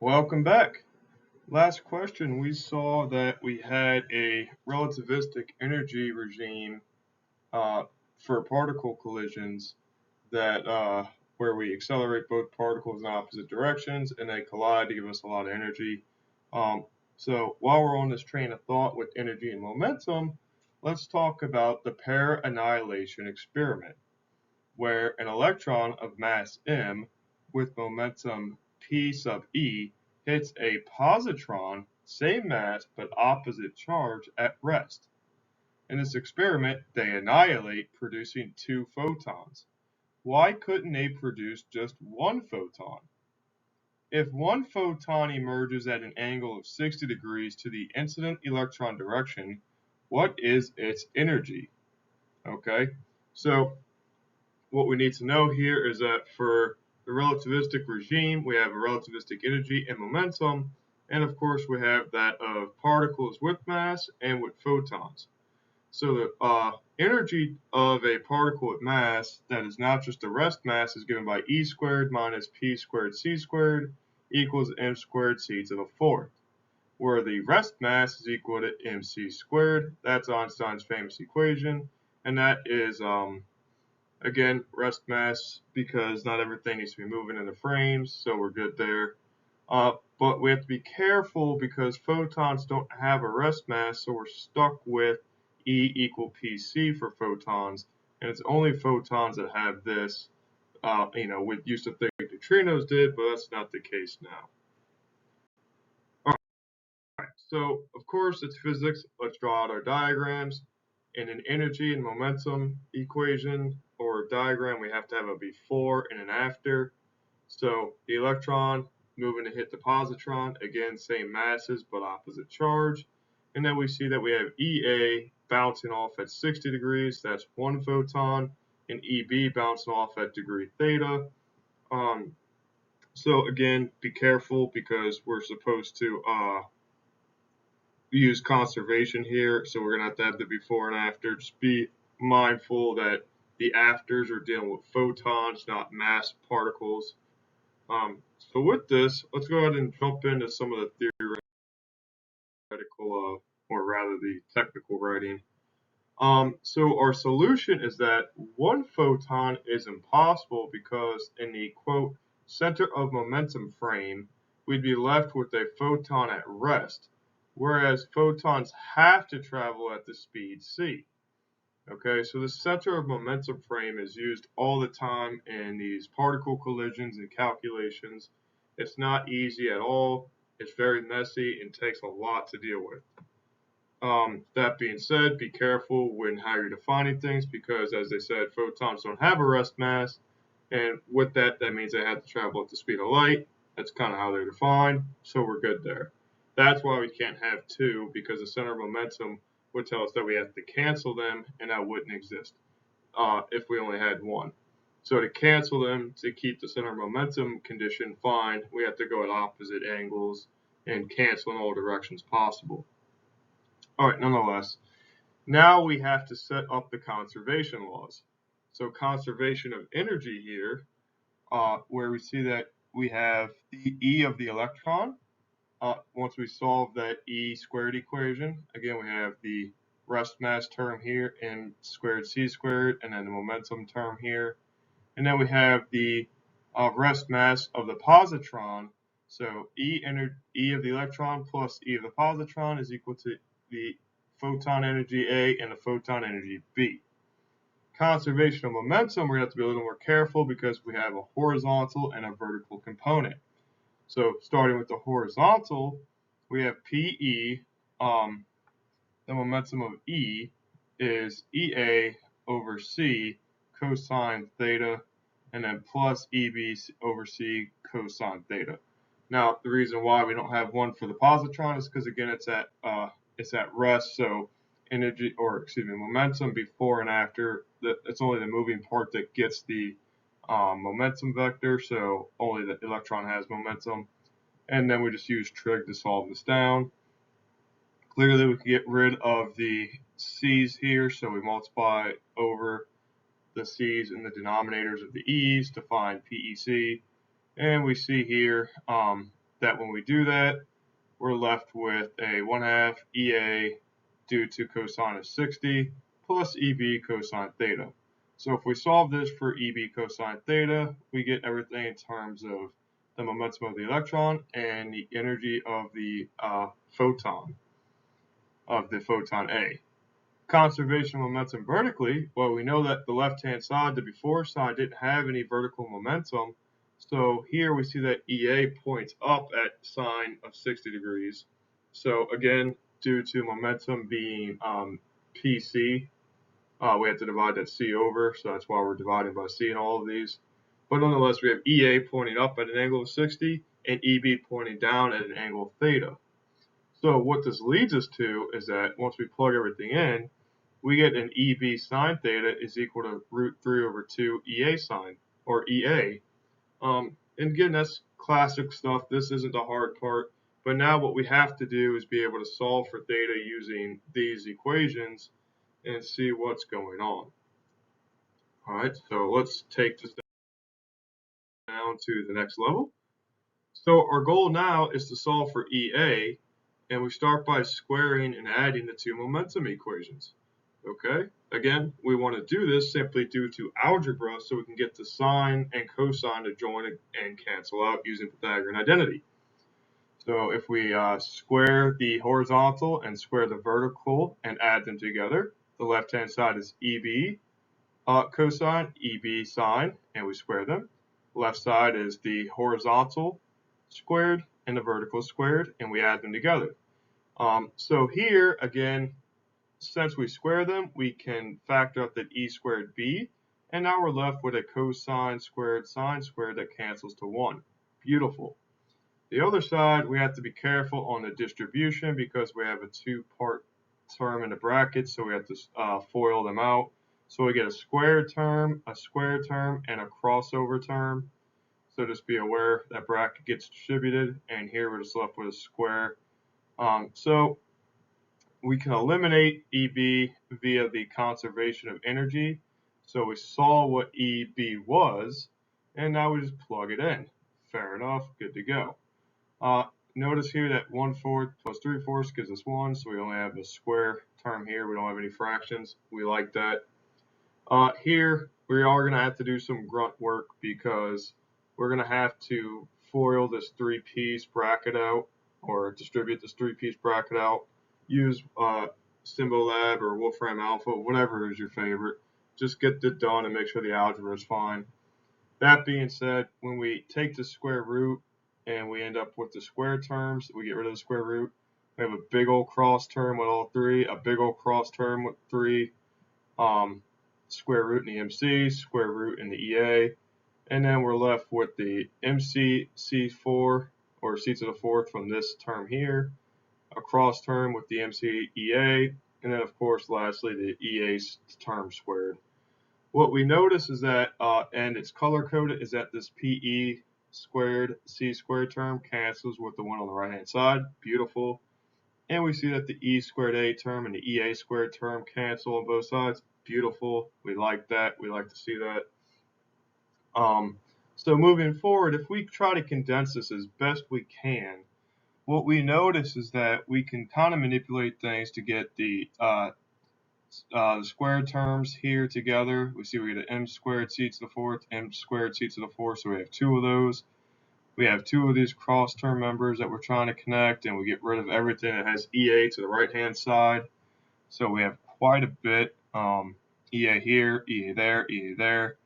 Welcome back. Last question, we saw that we had a relativistic energy regime uh, for particle collisions that where we accelerate both particles in opposite directions and they collide to give us a lot of energy. So while we're on this train of thought with energy and momentum, let's talk about the pair annihilation experiment, where an electron of mass m with momentum p sub e hits a positron, same mass but opposite charge, at rest. In this experiment, they annihilate, producing two photons. Why couldn't they produce just one photon? If one photon emerges at an angle of 60 degrees to the incident electron direction, what is its energy? Okay, so what we need to know here is that for the relativistic regime, we have a relativistic energy and momentum, and of course we have that of particles with mass and with photons. So the energy of a particle with mass that is not just a rest mass is given by E squared minus P squared C squared equals M squared C to the fourth, where the rest mass is equal to MC squared. That's Einstein's famous equation, and that is again, rest mass, because not everything needs to be moving in the frames, so we're good there. But we have to be careful because photons don't have a rest mass, so we're stuck with E equal PC for photons, and it's only photons that have this. We used to think neutrinos did, but that's not the case now. All right, so of course it's physics. Let's draw out our diagrams. In an energy and momentum equation or diagram, we have to have a before and an after. So the electron moving to hit the positron, again, same masses but opposite charge. And then we see that we have EA bouncing off at 60 degrees, that's one photon, and EB bouncing off at degree theta. So again, be careful because we're supposed to use conservation here, so we're going to have the before and after. Just be mindful that the afters are dealing with photons, not mass particles. So with this, let's go ahead and jump into some of the theoretical, or rather the technical writing. So our solution is that one photon is impossible because in the, quote, center of momentum frame, we'd be left with a photon at rest, whereas photons have to travel at the speed c. Okay, so the center of momentum frame is used all the time in these particle collisions and calculations. It's not easy at all. It's very messy and takes a lot to deal with. That being said, be careful when how you're defining things because, as they said, photons don't have a rest mass, and with that, that means they have to travel at the speed of light. That's kind of how they're defined, so we're good there. That's why we can't have two, because the center of momentum would tell us that we have to cancel them, and that wouldn't exist if we only had one. So to cancel them, to keep the center of momentum condition fine, we have to go at opposite angles and cancel in all directions possible. All right, nonetheless, now we have to set up the conservation laws. So conservation of energy here, where we see that we have the E of the electron. Once we solve that E squared equation, again, we have the rest mass term here and squared C squared, and then the momentum term here. And then we have the rest mass of the positron. So E of the electron plus E of the positron is equal to the photon energy A and the photon energy B. Conservation of momentum, we're going to have to be a little more careful because we have a horizontal and a vertical component. So starting with the horizontal, we have PE. The momentum of E is EA over C cosine theta, and then plus EB over C cosine theta. Now, the reason why we don't have one for the positron is because, again, it's at rest, so energy, or excuse me, momentum before and after, it's only the moving part that gets the momentum vector, so only the electron has momentum. And then we just use trig to solve this down. Clearly, we can get rid of the C's here, so we multiply over the C's in the denominators of the E's to find PEC. And we see here that when we do that, we're left with a 1/2 EA due to cosine of 60 plus EB cosine theta. So if we solve this for EB cosine theta, we get everything in terms of the momentum of the electron and the energy of the photon A. Conservation of momentum vertically, well, we know that the left-hand side, the before side, didn't have any vertical momentum. So here we see that EA points up at sine of 60 degrees. So again, due to momentum being PC, we have to divide that C over, so that's why we're dividing by C in all of these. But nonetheless, we have EA pointing up at an angle of 60 and EB pointing down at an angle of theta. So what this leads us to is that once we plug everything in, we get an EB sine theta is equal to √3/2 EA sine, or EA. And again, that's classic stuff. This isn't the hard part. But now what we have to do is be able to solve for theta using these equations and see what's going on. All right, so let's take this down to the next level. So our goal now is to solve for EA, and we start by squaring and adding the two momentum equations. Okay, again, we want to do this simply due to algebra so we can get the sine and cosine to join and cancel out using Pythagorean identity. So if we square the horizontal and square the vertical and add them together, the left-hand side is EB cosine, EB sine, and we square them. Left side is the horizontal squared and the vertical squared, and we add them together. So here, again, since we square them, we can factor out that E squared B, and now we're left with a cosine squared sine squared that cancels to 1. Beautiful. The other side, we have to be careful on the distribution because we have a two-part term in the bracket, so we have to FOIL them out. So we get a squared term, and a crossover term. So just be aware that bracket gets distributed, and here we're just left with a square. So we can eliminate EB via the conservation of energy. So we saw what EB was, and now we just plug it in. Fair enough, good to go. Notice here that 1/4 plus 3/4 gives us 1, so we only have a square term here. We don't have any fractions. We like that. Here, we are going to have to do some grunt work because we're going to have to FOIL this 3-piece bracket out, or distribute this 3-piece bracket out. Use Symbolab or Wolfram Alpha, whatever is your favorite. Just get it done and make sure the algebra is fine. That being said, when we take the square root and we end up with the square terms, we get rid of the square root. We have a big old cross term with all 3, a big old cross term with 3, square root in the MC, square root in the EA, and then we're left with the MC C4 or C to the 4th from this term here, a cross term with the MC EA, and then of course lastly the EA term squared. What we notice is that, and it's color coded, is that this PE squared C squared term cancels with the one on the right hand side. Beautiful. And we see that the E squared A term and the EA squared term cancel on both sides. Beautiful. We like that. We like to see that. So moving forward, if we try to condense this as best we can, what we notice is that we can kind of manipulate things to get the squared terms here together. We see we get an M squared C to the 4th, M squared C to the 4th, so we have 2 of those. We have 2 of these cross term members that we're trying to connect, and we get rid of everything that has EA to the right hand side. So we have quite a bit, EA here, EA there.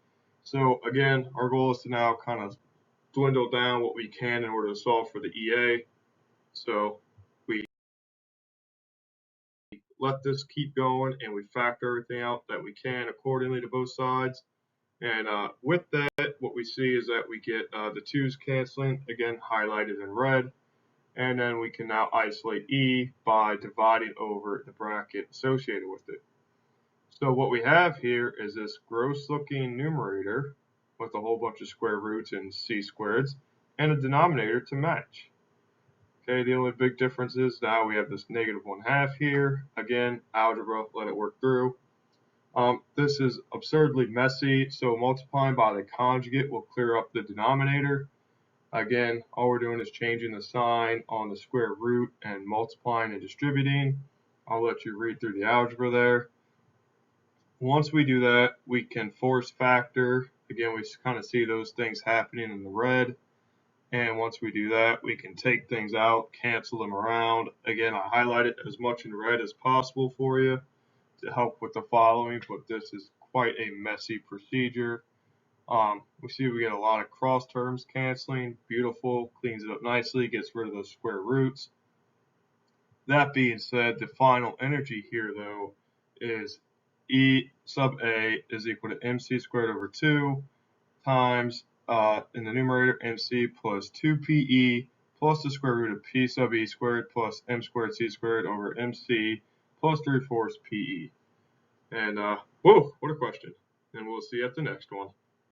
So again, our goal is to now kind of dwindle down what we can in order to solve for the EA. So we let this keep going and we factor everything out that we can accordingly to both sides. And with that, what we see is that we get the 2's canceling, again highlighted in red. And then we can now isolate E by dividing over the bracket associated with it. So what we have here is this gross looking numerator with a whole bunch of square roots and C squareds and a denominator to match. Okay, the only big difference is now we have this -1/2 here. Again, algebra, let it work through. This is absurdly messy, so multiplying by the conjugate will clear up the denominator. Again, all we're doing is changing the sign on the square root and multiplying and distributing. I'll let you read through the algebra there. Once we do that, we can force factor. Again, we kind of see those things happening in the red. And once we do that, we can take things out, cancel them around. Again, I highlighted as much in red as possible for you to help with the following, but this is quite a messy procedure. We see we get a lot of cross terms canceling. Beautiful, cleans it up nicely, gets rid of those square roots. That being said, the final energy here, though, is E sub A is equal to mc squared over 2 times, in the numerator, mc plus 2pe plus the square root of p sub e squared plus m squared c squared over mc plus 3/4 pe. And, whoa, what a question. And we'll see you at the next one.